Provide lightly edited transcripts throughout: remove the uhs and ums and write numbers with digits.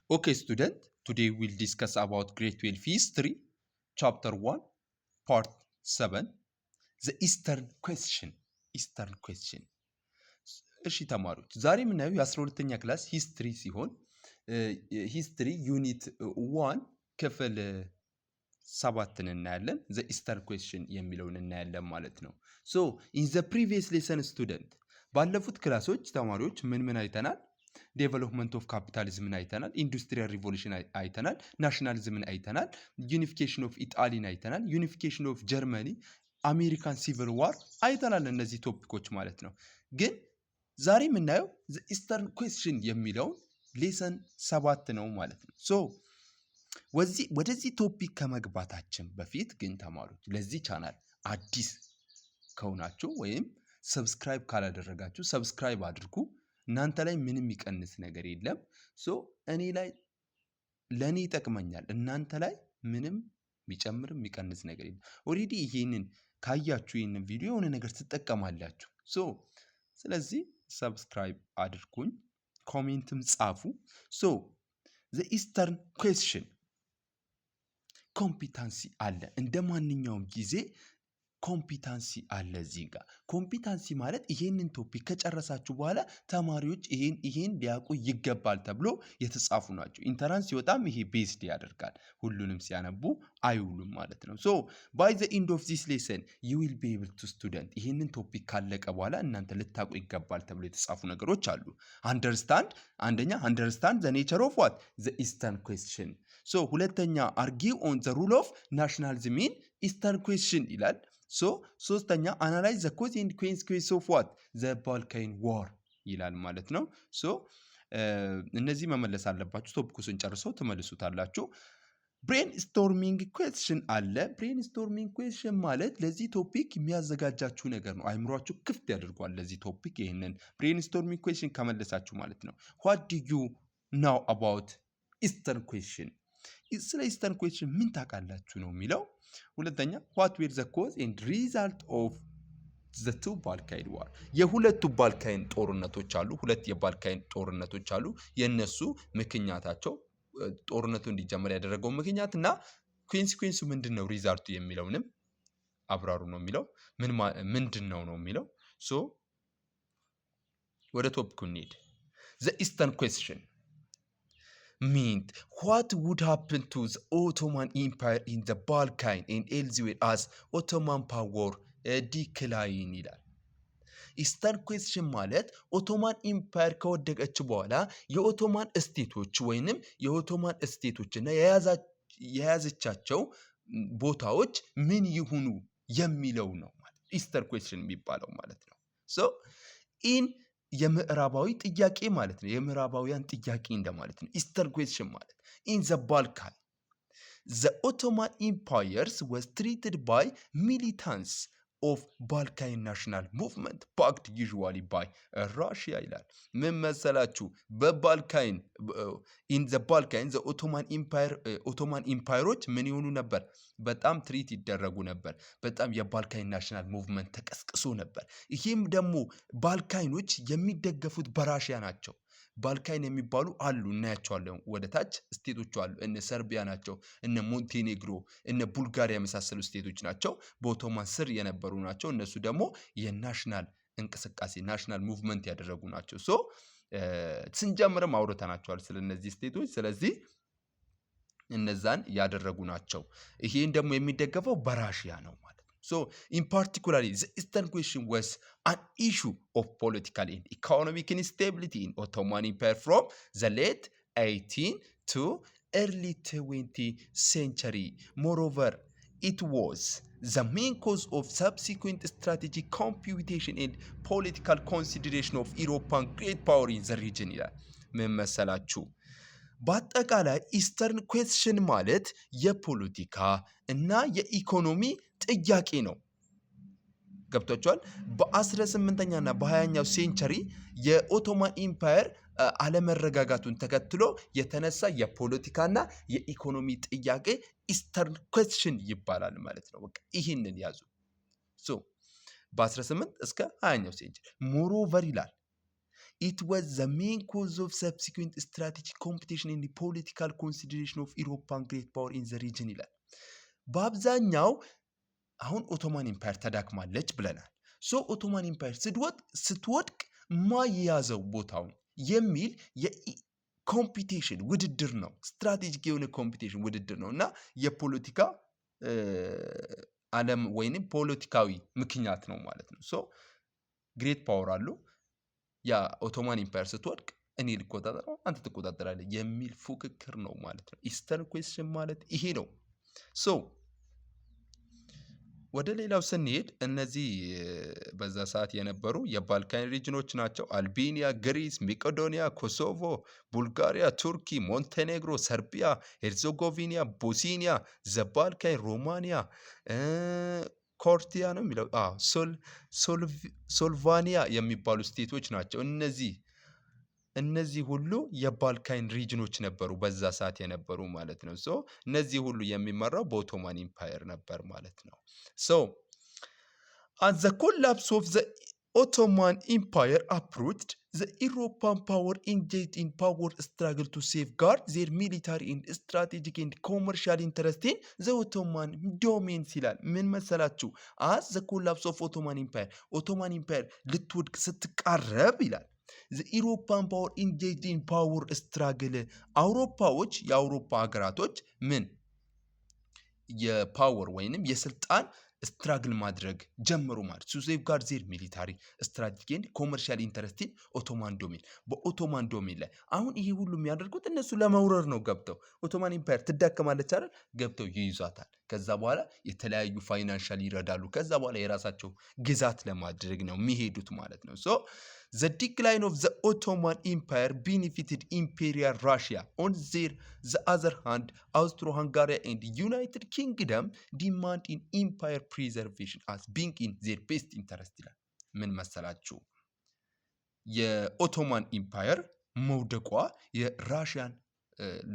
Okay, student, today we'll discuss about grade 12 history, chapter 1, part 7, the Eastern question. Eastern question. እሺ ተማሪዎች ዛሬ የምናየው የ12ኛ ክላስ ሂስትሪ ሲሆን ሂስትሪ ዩኒት 1 ክፍል 7 እናያለን። the Eastern question የሚለውን እናያለን ማለት ነው። so in the previous lesson student ባለፉት ክላሶች ተማሪዎች ምን አይተናል? ዴቨሎፕመንት ኦፍ ካፒታሊዝምን አይተናል፣ ኢንዱስትሪያል ሪቮሉሽን አይተናል፣ ናሽናሊዝምን አይተናል፣ ዩኒፊኬሽን ኦፍ ኢጣሊን አይተናል፣ ዩኒፊኬሽን ኦፍ ጀርመኒ፣ አሜሪካን ሲቪል ዋር አይተናል። እነዚህ ቶፒኮች ማለት ነው። ግን ዛሬ የምናየው ኢስተርን ኩዌስችን የሚለውን ሌሰን 7 ነው ማለት ነው። ሶ ወደዚህ ቶፒክ ከመግባታችን በፊት ግን ተማሪዎች ለዚህ ቻናል አዲስ ከሆናችሁ ወይም ሰብስክራይብ ካላደረጋችሁ ሰብስክራይብ አድርጉ። እናንተ ላይ ምንም የሚቀንስ ነገር የለም። ሶ እኔ ላይ ለኔ ይጠቅመኛል፣ እናንተ ላይ ምንም የሚጨምር የሚቀንስ ነገር የለም። ኦሬዲ ይሄንን ካያችሁ ይሄንን ቪዲዮ የሆነ ነገር ትጠቀማላችሁ። ሶ ስለዚህ ሰብስክራይብ አድርጉኝ፣ ኮሜንትም ጻፉ። ሶ ዘ ኢስተርን ኩዌስችን ኮምፒታንሲ አለ። እንደ ማንኛውም ጊዜ ኮምፒታንሲ አለ እዚህ ጋር። ኮምፒታንሲ ማለት ይሄንን ቶፒክ ከጨረሳችሁ በኋላ ተማሪዎች ይሄን ሊያውቁ ይገባል ተብሎ የተጻፉ ናቸው። ኢንተራንስ ሲወጣም ይሄ ቤስድ ያደርጋል። ሁሉንም ሲያነቡ አይውሉም ማለት ነው። ሶ ባይ ዘ ኢንድ ኦፍ ዚስ ሌሰን ዩ ዊል ቢ ኤብል ቱ ስቱደንት ይሄንን ቶፒክ ካለቀ በኋላ እናንተ ልታውቁ ይገባል ተብሎ የተጻፉ ነገሮች አሉ። አንደኛ አንደርስታንድ ዘ ኔቸር ኦፍ ዋት ዘ ኢስተርን ኩዌስችን። ሶ ሁለተኛ አርጊው ኦን ዘ ሩል ኦፍ ናሽናሊዝም ኢን ኢስተርን ኩዌስችን ይላል። ሶ ሶስተኛ አናላይዝ ዘ ኮዝ ኤንድ ኮንሲኩዌንስ ኦፍ ዋት ዘ ባልካን ዋር ይላል ማለት ነው። ሶ እነዚህ መመለስ አለባችሁ። ቶፒኩን ጨርሰው ትመልሱታላችሁ። ብሬን ስቶርሚንግ ኩዌስችን አለ። ብሬን ስቶርሚንግ ኩዌስችን ማለት ለዚህ ቶፒክ የሚያዘጋጃችሁ ነገር ነው። አይምሯችሁ ክፍት ያደርጓል ለዚህ ቶፒክ። ይሄንን ብሬን ስቶርሚንግ ኩዌስችን ከመለሳችሁ ማለት ነው። ዋት ዱ ዩ ናው አባውት ኢስተርን ኩዌስችን፣ ስለ ኢስተርን ኩዌስችን ምን ታውቃላችሁ ነው የሚለው። ሁለተኛ ዋት ዌር ዘ ኮዝ ኤንድ ሪዛልት ኦፍ ዘ ቱ ባልካን ዋር፣ የሁለቱ ባልካን ጦርነቶች አሉ። ሁለት የባልካን ጦርነቶች አሉ። የነሱ ምክንያታቸው ጦርነቱ እንዲጀመር ያደረገው ምክንያት እና ኮንሲኩዌንሱ ምንድን ነው፣ ሪዛልቱ የሚለውንም አብራሩ ነው የሚለው። ምንድን ነው የሚለው። ሶ ወደ ቶፒኩ እንሂድ። ዘ ኢስተርን ኩዌስችን meant what would happen to the Ottoman Empire in the Balkan and elsewhere as Ottoman power decline ይላል። ኢስተርን ኩዌስችን ማለት ኦቶማን ኢምፓየር ከወደቀች በኋላ የኦቶማን እስቴቶች ወይንም የኦቶማን እስቴቶችና የያዘቻቸው ቦታዎች ምን ይሁኑ የሚለው ነው ማለት ኢስተርን ኩዌስችን የሚባለው ማለት ነው። ሶ ኢን የምዕራባዊ ጥያቄ ማለት ነው። የምዕራባውያን ጥያቄ እንደማለት ነው። ኢስተርን ኩዌስችን ማለት ኢን ዘ ባልካን ዘ ኦቶማን ኢምፓየርስ ዋዝ ትሪትድ ባይ ሚሊታንስ ኦፍ ባልካን ናሽናል ሙቭመንት ባክድ ዩዥዋሊ ባይ ራሽያ ይላል። ምን መሰላችሁ? በባልካን ኢን ዘ ባልካን ዘ ኦቶማን ኢምፓየሮች ምን ይሆኑ ነበር? በጣም ትሪት ይደረጉ ነበር። በጣም የባልካን ናሽናል ሙቭመንት ተቀስቅሶ ነበር። ይህም ደግሞ ባልካኖች የሚደገፉት በራሽያ ናቸው። ባልካን የሚባሉ አሉ፣ እናያቸዋለን። ወደ ታች ስቴቶች አሉ። እነ ሰርቢያ ናቸው፣ እነ ሞንቴኔግሮ፣ እነ ቡልጋሪያ የመሳሰሉ ስቴቶች ናቸው። በኦቶማን ስር የነበሩ ናቸው። እነሱ ደግሞ የናሽናል እንቅስቃሴ ናሽናል ሙቭመንት ያደረጉ ናቸው። ሶ ስንጀምርም አውርተናቸዋል ስለ እነዚህ ስቴቶች። ስለዚህ እነዛን ያደረጉ ናቸው። ይሄን ደግሞ የሚደገፈው በራሽያ ነው ማለት ነው። So, in particular, the Eastern question was an issue of political and economic instability in Ottoman Empire from the late 18th to early 20th century. Moreover, it was the main cause of subsequent strategic computation and political consideration of European great power in the region. ምን መሰላችሁ? በአጠቃላይ ኢስተርን ኩዌስችን ማለት የፖለቲካ እና የኢኮኖሚ ጥያቄ ነው። ገብቷቸዋል። በ18ኛ እና በ20ኛው ሴንቸሪ የኦቶማን ኢምፓየር አለመረጋጋቱን ተከትሎ የተነሳ የፖለቲካና የኢኮኖሚ ጥያቄ ኢስተርን ኩዌስችን ይባላል ማለት ነው። በቃ ይህንን ያዙ። ሶ በ18 እስከ 20ኛው ሴንቸሪ ሞሮቨር ይላል it was the main cause of subsequent strategic competition in the political consideration of European great power in the region ይላል። በአብዛኛው አሁን ኦቶማን ኢምፓየር ተዳክማለች ብለናል። ሶ ኦቶማን ኢምፓየር ስትወድቅ ማያዘው ቦታውን የሚል የኮምፒቲሽን ውድድር ነው። ስትራቴጂክ የሆነ ኮምፒቲሽን ውድድር ነው እና የፖለቲካ ዓለም ወይንም ፖለቲካዊ ምክንያት ነው ማለት ነው። ሶ ግሬት ፓወር አሉ ያ ኦቶማን ኢምፓየር ስትወድቅ እኔ ልቆጣጠረው አንተ ትቆጣጠራለህ የሚል ፉክክር ነው ማለት ነው። ኢስተርን ኩዌስችን ማለት ይሄ ነው። ሶ ወደ ሌላው ስንሄድ እነዚህ በዛ ሰዓት የነበሩ የባልካን ሪጅኖች ናቸው። አልቤኒያ፣ ግሪስ፣ መቄዶኒያ፣ ኮሶቮ፣ ቡልጋሪያ፣ ቱርኪ፣ ሞንቴኔግሮ፣ ሰርቢያ፣ ሄርዞጎቪና፣ ቦስኒያ፣ ዘባልካን፣ ሮማኒያ፣ ኮርቲያ ነው የሚለው ሶልቫኒያ የሚባሉ ስቴቶች ናቸው። እነዚህ ሁሉ የባልካን ሪጅኖች ነበሩ በዛ ሰዓት የነበሩ ማለት ነው። ሶ እነዚህ ሁሉ የሚመራው በኦቶማን ኢምፓየር ነበር ማለት ነው። ሶ at the collapse of the Ottoman Empire approached, the European power engaged in power struggle to safeguard their military and strategic and commercial interest in the Ottoman domains ይላል። ምን መሰላችሁ? as the collapse of Ottoman Empire ልትወድቅ ስትቃረብ ይላል the European power engaged in power struggle አውሮፓዎች የአውሮፓ ሀገራቶች ምን የፓወር ወይንም የስልጣን ስትራግል ማድረግ ጀመሩ ማለት ቱ ሴፍጋርድ ዜር ሚሊታሪ ስትራቴጂ ኤንድ ኮመርሻል ኢንተረስት ኢን ኦቶማን ዶሜን በኦቶማን ዶሜን ላይ አሁን ይሄ ሁሉ የሚያደርጉት እነሱ ለመውረር ነው። ገብተው ኦቶማን ኢምፓየር ትዳከማለች አይደል? ገብተው ይይዟታል። ከዛ በኋላ የተለያዩ ፋይናንሻል ይረዳሉ። ከዛ በኋላ የራሳቸው ግዛት ለማድረግ ነው የሚሄዱት ማለት ነው። ሶ the decline of the Ottoman Empire benefited Imperial Russia. On the other hand, Austro-Hungary and United Kingdom demand in empire preservation as being in their best interest ይላል። ምን መሰላችሁ? የኦቶማን ኢምፓየር መውደቋ የራሽያን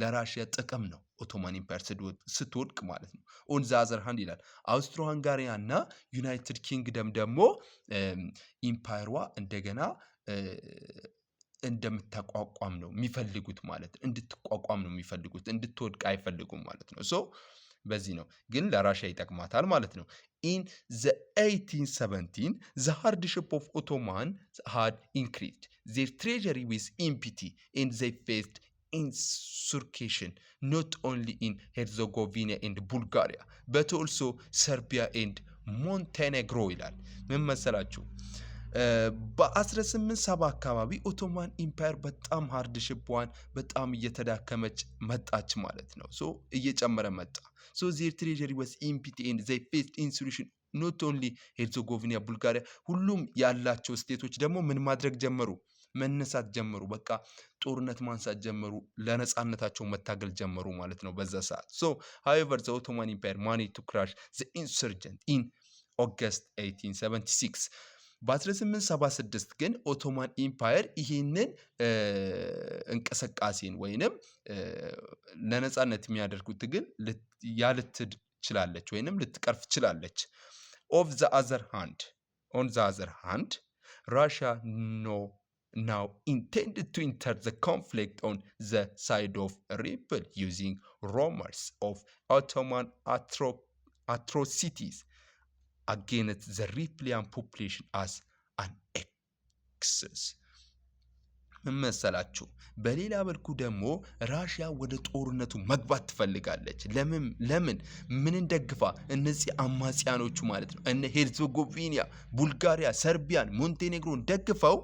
ለራሽያ ጥቅም ነው። ኦቶማን ኢምፓየር ስትወድቅ ማለት ነው። ኦን ዘ አዘር ሃንድ ይላል አውስትሮ ሃንጋሪያ እና ዩናይትድ ኪንግደም ደግሞ ኢምፓየሯ እንደገና እንደምታቋቋም ነው የሚፈልጉት ማለት ነው። እንድትቋቋም ነው የሚፈልጉት፣ እንድትወድቅ አይፈልጉም ማለት ነው። ሶ በዚህ ነው ግን ለራሽያ ይጠቅማታል ማለት ነው። ኢን ዘ 1817 the hardship of Ottoman had increased their treasury was empty and they faced insurrection not only in Herzegovina and Bulgaria but also Serbia and Montenegro ይላል። ምን መሰላችሁ? በ1870 አካባቢ ኦቶማን ኢምፓየር በጣም ሃርድሺፕዋን በጣም እየተዳከመች መጣች ማለት ነው። ሶ እየጨመረ መጣ። ሶ their treasury was empty and they faced insurrection not only Herzegovina, Bulgaria ሁሉም ያላቸው ስቴቶች ደግሞ ምን ማድረግ ጀመሩ? መነሳት ጀመሩ። በቃ ጦርነት ማንሳት ጀመሩ። ለነጻነታቸው መታገል ጀመሩ ማለት ነው በዛ ሰዓት። ሶ however the Ottoman Empire managed to crush the insurgent in August 1876 በ1876 ግን ኦቶማን ኢምፓየር ይህንን እንቅስቃሴን ወይንም ለነጻነት የሚያደርጉት ትግል ልትችላለች ወይንም ልትቀርፍ ችላለች። on the other hand Russia now intended to enter the conflict on the side of rebel using rumors of Ottoman atrocities against the Replian population as an excess. ምን መሰላችሁ? በሌላ በልኩ ደግሞ ራሽያ ወደ ጦርነቱ መግባት ትፈልጋለች። ለምን ምንን ደግፋ? እነዚህ አማጽያኖቹ ማለት ነው እነ ሄርዞጎቪና፣ ቡልጋሪያ፣ ሰርቢያን፣ ሞንቴኔግሮን ደግፈው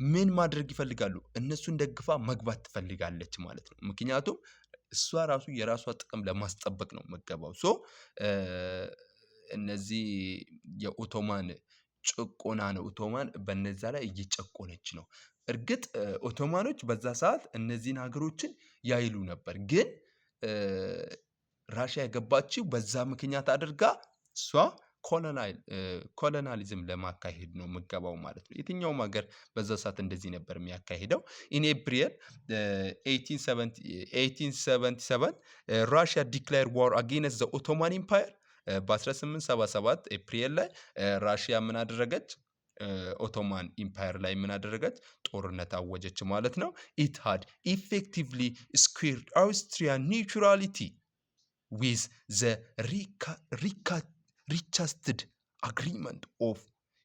ምን ማድረግ ይፈልጋሉ? እነሱን ደግፋ መግባት ትፈልጋለች ማለት ነው። ምክንያቱም እሷ ራሱ የራሷ ጥቅም ለማስጠበቅ ነው መገባው። ሶ እነዚህ የኦቶማን ጭቆና ነው። ኦቶማን በነዛ ላይ እየጨቆነች ነው። እርግጥ ኦቶማኖች በዛ ሰዓት እነዚህን ሀገሮችን ያይሉ ነበር። ግን ራሽያ የገባችው በዛ ምክንያት አድርጋ እሷ ኮሎናሊዝም ለማካሄድ ነው ምገባው ማለት ነው። የትኛውም ሀገር በዛ ሰዓት እንደዚህ ነበር የሚያካሄደው። ኢን ኤፕሪል 1877 ራሽያ ዲክሌር ዋር አጌንስት ዘ ኦቶማን ኢምፓየር በ1877 ኤፕሪል ላይ ራሽያ ምን አደረገች? ኦቶማን ኢምፓየር ላይ ምን አደረገች? ጦርነት አወጀች ማለት ነው። ኢት ሃድ ኢፌክቲቭሊ ስኩዌርድ አውስትሪያን ኒውትራሊቲ ዊዝ ዘ ሪካስትድ agreement of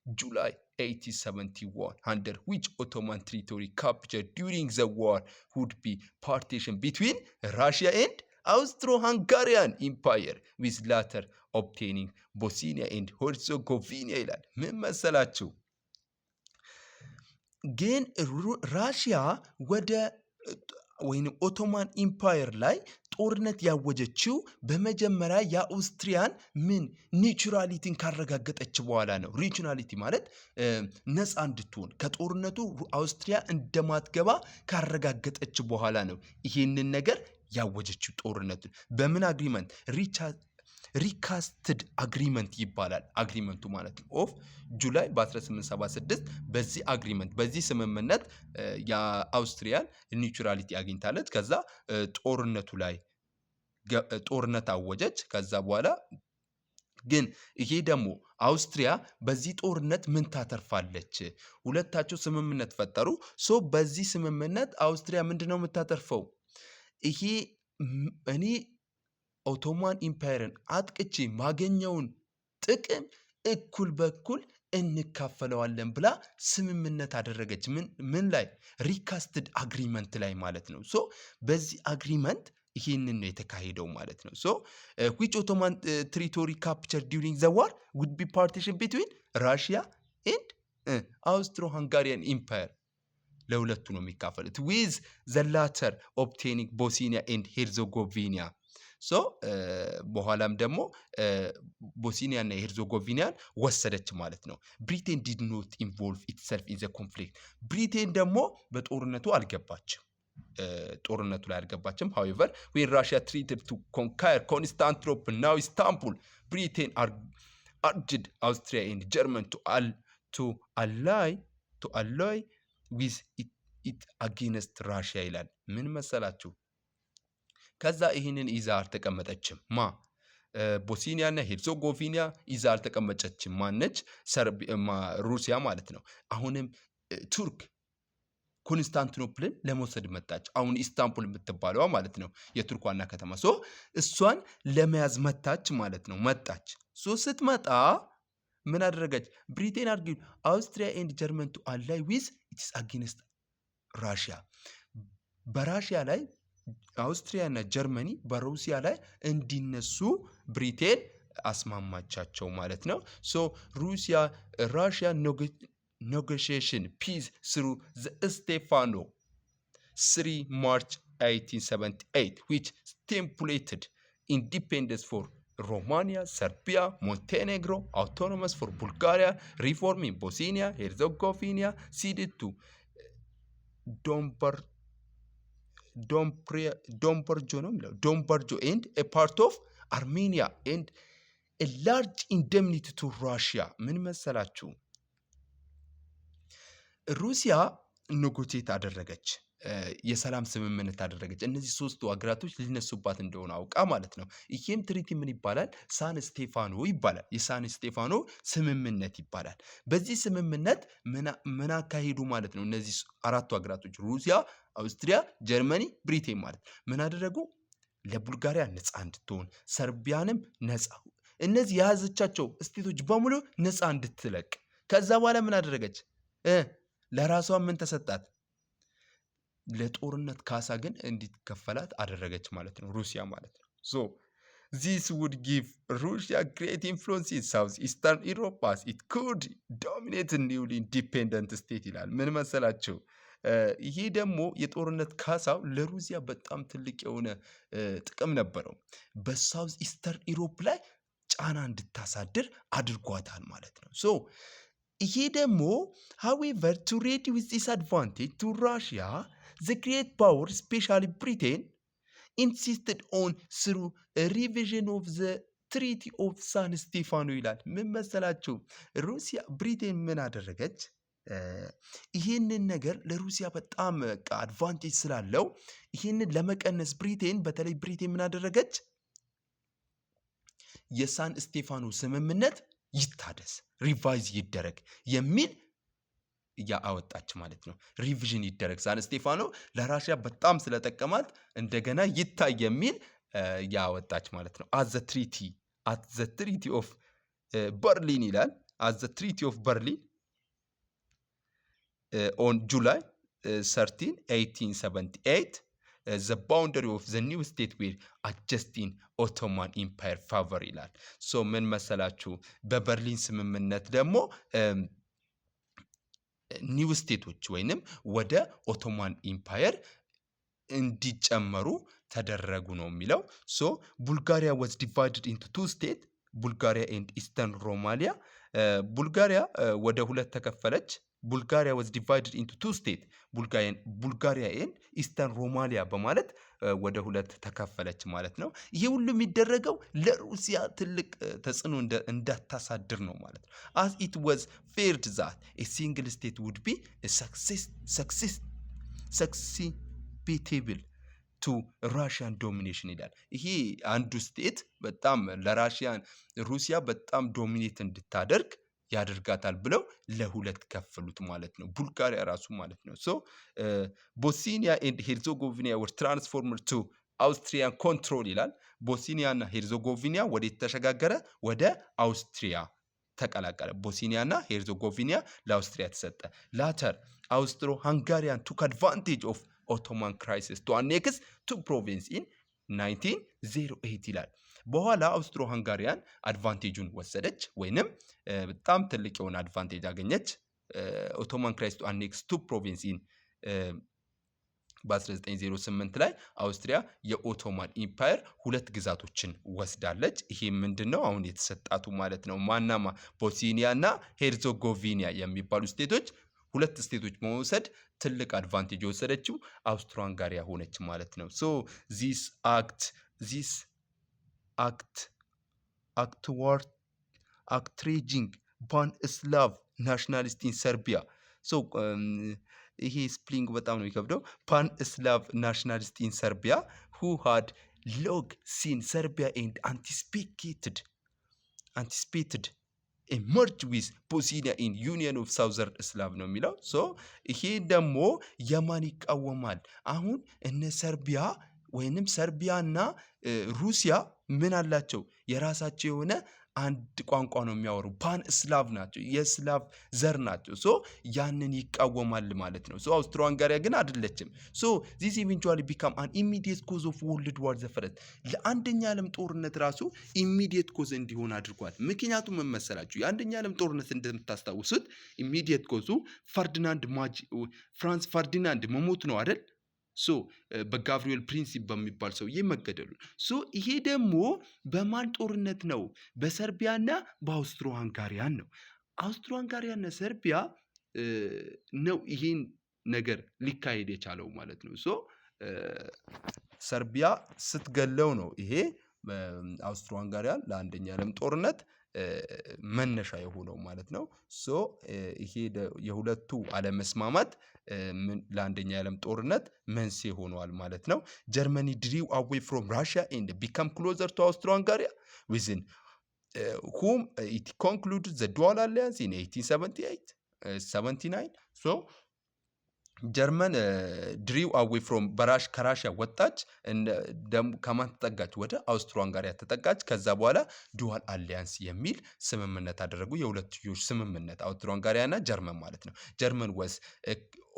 July 1871, under which Ottoman territory captured during the war would be partitioned between Russia and Austro-Hungarian Empire, with latter obtaining Bosnia and Herzegovina ይላል። ምን መሰላችሁ? ግን ራሽያ ወደ ወይንም ኦቶማን ኢምፓየር ላይ ጦርነት ያወጀችው በመጀመሪያ የአውስትሪያን ምን ኒውትራሊቲን ካረጋገጠች በኋላ ነው። ሪጂናሊቲ ማለት ነፃ እንድትሆን ከጦርነቱ አውስትሪያ እንደማትገባ ካረጋገጠች በኋላ ነው ይሄንን ነገር ያወጀችው ጦርነቱን። በምን አግሪመንት? ሪካስትድ አግሪመንት ይባላል አግሪመንቱ ማለት ነው። ኦፍ ጁላይ በ1876 በዚህ አግሪመንት በዚህ ስምምነት የአውስትሪያን ኒውትራሊቲ አግኝታለች። ከዛ ጦርነቱ ላይ ጦርነት አወጀች። ከዛ በኋላ ግን ይሄ ደግሞ አውስትሪያ በዚህ ጦርነት ምን ታተርፋለች? ሁለታቸው ስምምነት ፈጠሩ። ሶ በዚህ ስምምነት አውስትሪያ ምንድነው የምታተርፈው? ይሄ እኔ ኦቶማን ኢምፓየርን አጥቅቼ ማገኘውን ጥቅም እኩል በኩል እንካፈለዋለን ብላ ስምምነት አደረገች። ምን ላይ? ሪካስትድ አግሪመንት ላይ ማለት ነው። ሶ በዚህ አግሪመንት ይህንን ነው የተካሄደው ማለት ነው። ሶ which Ottoman territory captured during the war would be partition between Russia and Austro-Hungarian Empire ለሁለቱ ነው የሚካፈሉት with the latter obtaining Bosnia and Herzegovina ሶ በኋላም ደግሞ ቦስኒያ እና ሄርዞጎቪናን ወሰደች ማለት ነው። ብሪቴን ዲድ ኖት ኢንቮልቭ ኢትሰልፍ ኢን ዘ ኮንፍሊክት። ብሪቴን ደግሞ በጦርነቱ አልገባችም። ጦርነቱ ላይ አልገባችም። however when Russia treated to conquer Constantinople now Istanbul Britain urged Austria and Germany to ally with it against Russia ይላል። ምን መሰላችሁ? ከዛ ይህንን ይዛ አልተቀመጠችም። ቦስኒያ እና ሄርዞጎቪና ይዛ አልተቀመጠችም። ማነች? ሩሲያ ማለት ነው። አሁንም ቱርክ ኮንስታንቲኖፕልን ለመውሰድ መጣች። አሁን ኢስታንቡል የምትባለዋ ማለት ነው የቱርክ ዋና ከተማ። ሶ እሷን ለመያዝ መጣች ማለት ነው። መጣች። ሶ ስትመጣ ምን አደረገች? ብሪቴን አርጊ አውስትሪያ ኤንድ ጀርመን ቱ አላይ ዊዝ ኢትስ አጌንስት ራሽያ። በራሽያ ላይ አውስትሪያ እና ጀርመኒ በሩሲያ ላይ እንዲነሱ ብሪቴን አስማማቻቸው ማለት ነው። ሶ ራሽያ negotiation peace through the Stefano 3 March 1878 which stipulated independence for Romania, Serbia, Montenegro, autonomous for Bulgaria, reforming Bosnia, Herzegovina, ceded to Dombarjo and a part of Armenia and a large indemnity to Russia. ምን መሰላችሁ? ሩሲያ ኔጎቲዬት አደረገች፣ የሰላም ስምምነት አደረገች። እነዚህ ሶስቱ አገራቶች ሊነሱባት እንደሆነ አውቃ ማለት ነው። ይሄም ትሪቲ ምን ይባላል? ሳን ስቴፋኖ ይባላል። የሳን ስቴፋኖ ስምምነት ይባላል። በዚህ ስምምነት ምን አካሄዱ ማለት ነው? እነዚህ አራቱ አገራቶች ሩሲያ፣ አውስትሪያ፣ ጀርመኒ፣ ብሪቴን ማለት ምን አደረጉ? ለቡልጋሪያ ነፃ እንድትሆን፣ ሰርቢያንም ነፃ፣ እነዚህ የያዘቻቸው ስቴቶች በሙሉ ነፃ እንድትለቅ። ከዛ በኋላ ምን አደረገች? ለራሷ ምን ተሰጣት? ለጦርነት ካሳ ግን እንዲከፈላት አደረገች ማለት ነው፣ ሩሲያ ማለት ነው። ሶ this would give Russia great influence in South Eastern Europe as it could dominate a newly independent state ይላል። ምን መሰላችሁ? ይሄ ደግሞ የጦርነት ካሳው ለሩሲያ በጣም ትልቅ የሆነ ጥቅም ነበረው። በሳውዝ ኢስተርን ኢሮፕ ላይ ጫና እንድታሳድር አድርጓታል ማለት ነው። ሶ ይሄ ደግሞ however to reduce this advantage to Russia the great power especially Britain insisted on through a revision of the Treaty of San Stefano ይላል። ምን መሰላችሁ? ሩሲያ ብሪቴን ምን አደረገች? ይህንን ነገር ለሩሲያ በጣም አድቫንቴጅ ስላለው ይህንን ለመቀነስ ብሪቴን በተለይ ብሪቴን ምን አደረገች? የሳን ስቴፋኖ ስምምነት ይታደስ ሪቫይዝ ይደረግ የሚል አወጣች ማለት ነው። ሪቪዥን ይደረግ ሳን ስቴፋኖ ለራሽያ በጣም ስለጠቀማት እንደገና ይታይ የሚል ያወጣች ማለት ነው። አት ዘ ትሪቲ ኦፍ በርሊን ይላል። አት ዘ ትሪቲ ኦፍ በርሊን ኦን ጁላይ 13 1878 the boundary of the new state were adjusting Ottoman Empire favor ይላል። ሶ ምን መሰላችሁ በበርሊን ስምምነት ደግሞ ኒው ስቴቶች ወይንም ወደ ኦቶማን ኢምፓየር እንዲጨመሩ ተደረጉ ነው የሚለው። ሶ ቡልጋሪያ was divided into two states ቡልጋሪያ and ኢስተርን ሮማሊያ። ቡልጋሪያ ወደ ሁለት ተከፈለች። ቡልጋሪያ was divided into two states ቡልጋሪያ and ኢስተርን ሮማሊያ በማለት ወደ ሁለት ተከፈለች ማለት ነው። ይሄ ሁሉ የሚደረገው ለሩሲያ ትልቅ ተጽዕኖ እንዳታሳድር ነው ማለት ነው። as it was feared that a single state would be a susceptible to Russian domination ይላል። ይሄ አንዱ ስቴት በጣም ለራሽያን ሩሲያ በጣም ዶሚኔት እንድታደርግ ያደርጋታል ብለው ለሁለት ከፈሉት ማለት ነው። ቡልጋሪያ ራሱ ማለት ነው። ሶ ቦስኒያ ኤንድ ሄርዞጎቪና were transformed to Austrian control ይላል። ቦስኒያ እና ሄርዞጎቪና ወዴት ተሸጋገረ? ወደ አውስትሪያ ተቀላቀለ። ቦስኒያ እና ሄርዞጎቪና ለአውስትሪያ ተሰጠ። ላተር አውስትሮ ሃንጋሪያን took advantage of Ottoman crisis to annex two province in 1908 ይላል። በኋላ አውስትሮ ሃንጋሪያን አድቫንቴጁን ወሰደች ወይንም በጣም ትልቅ የሆነ አድቫንቴጅ አገኘች። ኦቶማን ክራይስት ቱ አኔክስ ቱ ፕሮቪንስ ኢን በ1908 ላይ አውስትሪያ የኦቶማን ኢምፓየር ሁለት ግዛቶችን ወስዳለች። ይሄ ምንድነው አሁን የተሰጣቱ ማለት ነው። ማናማ ቦስኒያ እና ሄርዞጎቪና የሚባሉ ስቴቶች ሁለት ስቴቶች በመውሰድ ትልቅ አድቫንቴጅ የወሰደችው አውስትሮ ሃንጋሪያ ሆነች ማለት ነው። ሶ ዚስ actraging pan-Slav nationalist in Serbia. So ይሄ ስፕሊንግ በጣም ነው የሚከብደው። pan-Slav nationalist in Serbia who had long seen Serbia and anticipated a merge with Bosnia in Union of Southern Slav ነው የሚለው። ሶ ይሄ ደግሞ የማን ይቃወማል? አሁን እነ ሰርቢያ ወይንም ሰርቢያና ሩሲያ ምን አላቸው? የራሳቸው የሆነ አንድ ቋንቋ ነው የሚያወሩ። ፓን ስላቭ ናቸው፣ የስላቭ ዘር ናቸው። ሶ ያንን ይቃወማል ማለት ነው። ሶ አውስትሮ ሃንጋሪያ ግን አይደለችም። ሶ ዚስ ኢቨንቹዋሊ ቢካም አን ኢሚዲየት ኮዝ ኦፍ ወርልድ ዋር ዘ ፈርስት ለአንደኛ ዓለም ጦርነት ራሱ ኢሚዲየት ኮዝ እንዲሆን አድርጓል። ምክንያቱም ምን መሰላችሁ? የአንደኛ ዓለም ጦርነት እንደምታስታውሱት ኢሚዲየት ኮዙ ፍራንስ ፈርዲናንድ መሞት ነው አይደል? ሶ በጋብሪኤል ፕሪንሲፕ በሚባል ሰውዬ መገደሉ። ሶ ይሄ ደግሞ በማን ጦርነት ነው? በሰርቢያና በአውስትሮ ሃንጋሪያን ነው። አውስትሮ ሃንጋሪያና ሰርቢያ ነው ይሄን ነገር ሊካሄድ የቻለው ማለት ነው። ሶ ሰርቢያ ስትገለው ነው ይሄ አውስትሮ ሃንጋሪያን ለአንደኛ ዓለም ጦርነት መነሻ የሆነው ማለት ነው። ሶ ይሄ የሁለቱ አለመስማማት ለአንደኛ ዓለም ጦርነት መንስኤ ሆኗል ማለት ነው። ጀርመኒ ድሪው አዌይ ፍሮም ራሽያ ኤንድ ቢካም ክሎዘር ቱ አውስትሮ ሃንጋሪያ ዊዝን whom it concluded the dual alliance in 1879 ሶ ጀርመን ድሪው አዌይ ፍሮም ከራሽያ ወጣች። ከማን ተጠጋች? ወደ አውስትሮ ሃንጋሪያ ተጠጋች። ከዛ በኋላ ዱዋል አሊያንስ የሚል ስምምነት አደረጉ። የሁለትዮሽ ስምምነት አውስትሮ ሃንጋሪያ እና ጀርመን ማለት ነው። ጀርመን was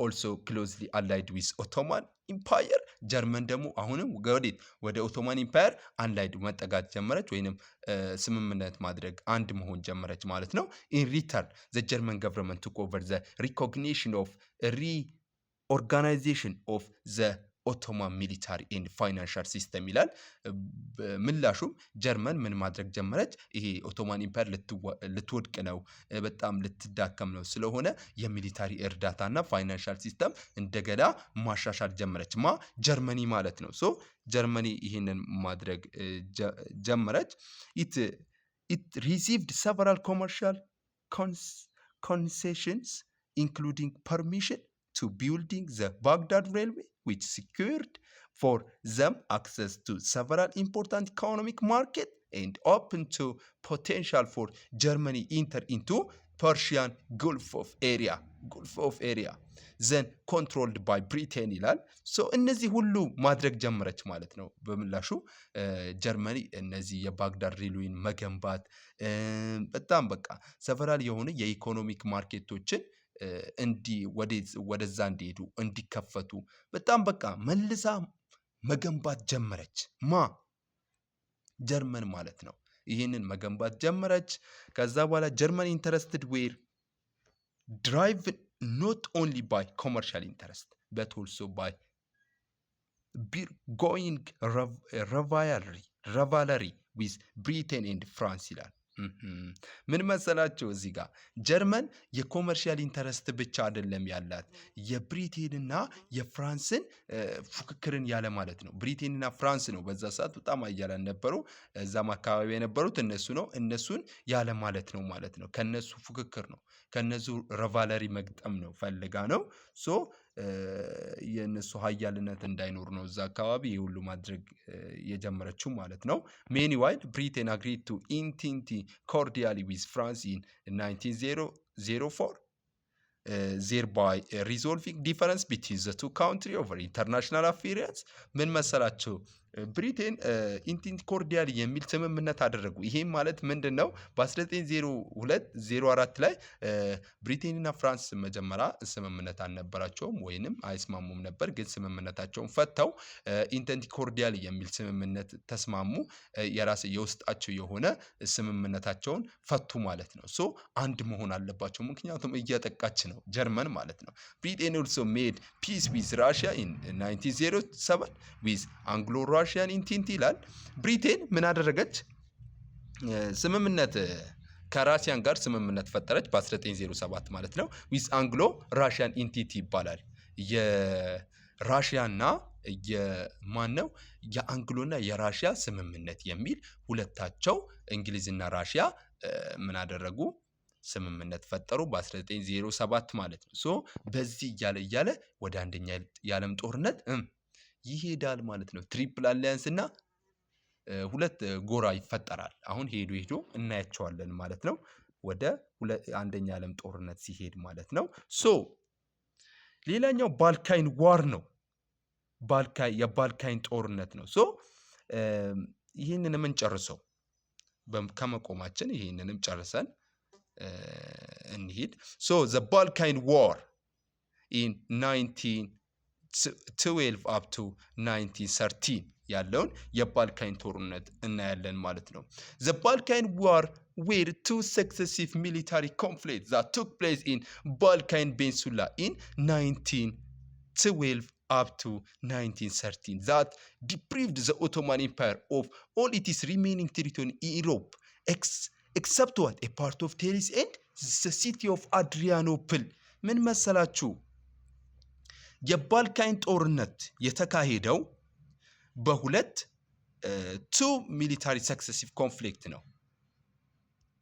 also closely allied with Ottoman Empire ጀርመን ደግሞ አሁንም ወዴት? ወደ ኦቶማን ኢምፓየር አንላይድ መጠጋት ጀመረች ወይንም ስምምነት ማድረግ አንድ መሆን ጀመረች ማለት ነው። in return the German government took over the recognition of ኦርጋናይዜሽን ኦፍ ዘ ኦቶማን ሚሊታሪ ኤንድ ፋይናንሻል ሲስተም ይላል። ምላሹም ጀርመን ምን ማድረግ ጀመረች? ይሄ ኦቶማን ኢምፓየር ልትወድቅ ነው፣ በጣም ልትዳከም ነው። ስለሆነ የሚሊታሪ እርዳታና ፋይናንሻል ሲስተም እንደገና ማሻሻል ጀመረች። ጀርመኒ ማለት ነው። ሶ ጀርመኒ ይህንን ማድረግ ጀመረች። ኢት ሪሲቭድ ሰቨራል ኮመርሻል ኮንሴሽንስ ኢንክሉዲንግ ፐርሚሽን to building the Baghdad Railway, which secured for them access to several important economic markets and opened to potential for Germany enter into Persian Gulf of area then controlled by Britain ይላል። ሶ እነዚህ ሁሉ ማድረግ ጀመረች ማለት ነው። በምላሹ ጀርመኒ እነዚህ የባግዳድ ሬልዌይን መገንባት በጣም በቃ ሰፈራል የሆነ የኢኮኖሚክ ማርኬቶችን ወደዛ እንዲሄዱ እንዲከፈቱ በጣም በቃ መልሳ መገንባት ጀመረች። ጀርመን ማለት ነው። ይህንን መገንባት ጀመረች። ከዛ በኋላ ጀርመን ኢንተረስትድ ዌር driven not only by commercial interest but also by going rivalry with Britain and France ይላል። ምን መሰላችሁ እዚህ ጋር ጀርመን የኮመርሻል ኢንተረስት ብቻ አይደለም ያላት የብሪቴንና የፍራንስን ፉክክርን ያለ ማለት ነው። ብሪቴንና ፍራንስ ነው በዛ ሰዓት በጣም አያላን ነበሩ። እዛም አካባቢ የነበሩት እነሱን ያለ ማለት ነው። ከነሱ ፉክክር ነው። ከነሱ ሪቫለሪ መግጠም ነው ፈልጋ ነው። ሶ የነሱ ሀያልነት እንዳይኖር ነው እዛ አካባቢ የሁሉ ማድረግ የጀመረችው ማለት ነው። meanwhile Britain agreed to entente cordially with France in 1904 thereby resolving difference between the two countries over international affairs ምን መሰላችሁ ብሪቴን ኢንቲንት ኮርዲያል የሚል ስምምነት አደረጉ። ይሄም ማለት ምንድነው? በ1902-04 ላይ ብሪቴንና ፍራንስ መጀመሪያ ስምምነት አልነበራቸውም ወይንም አይስማሙም ነበር። ግን ስምምነታቸውን ፈተው ኢንቲንት ኮርዲያል የሚል ስምምነት ተስማሙ። የውስጣቸው የሆነ ስምምነታቸውን ፈቱ ማለት ነው። ሶ አንድ መሆን አለባቸው ምክንያቱም እያጠቃች ነው ጀርመን ማለት ነው። ብሪቴን also made peace with Russia in 1907 with Anglo-Russian entente ይላል። ብሪቴን ምን አደረገች? ስምምነት ከራሲያን ጋር ስምምነት ፈጠረች በ1907 ማለት ነው። with Anglo-Russian entente ይባላል። የራሽያና የማነው የአንግሎና የራሽያ ስምምነት የሚል ሁለታቸው እንግሊዝና ራሽያ ምን አደረጉ? ስምምነት ፈጠሩ በ1907 ማለት ነው። ሶ በዚህ እያለ ወደ አንደኛ የዓለም ጦርነት ይሄዳል ማለት ነው። ትሪፕል አሊያንስ እና ሁለት ጎራ ይፈጠራል። አሁን ሄዶ እናያቸዋለን ማለት ነው። ወደ አንደኛ የዓለም ጦርነት ሲሄድ ማለት ነው። ሶ ሌላኛው ባልካን ዋር ነው። የባልካን ጦርነት ነው። ሶ ይህንንም እንጨርሰው ከመቆማችን ይህንንም ጨርሰን እንሂድ። ሶ the Balkan War in 1912 up to 1913 ያለውን የባልካን ጦርነት እናያለን ማለት ነው። The Balkan War were two successive military conflicts that took place in Balkan Peninsula in 1912 up to 1913 that deprived the Ottoman Empire of all its remaining territory in Europe except what a part of Thrace and the city of Adrianople ምን መሰላችሁ? የባልካን ጦርነት የተካሄደው በሁለት two military successive conflict ነው።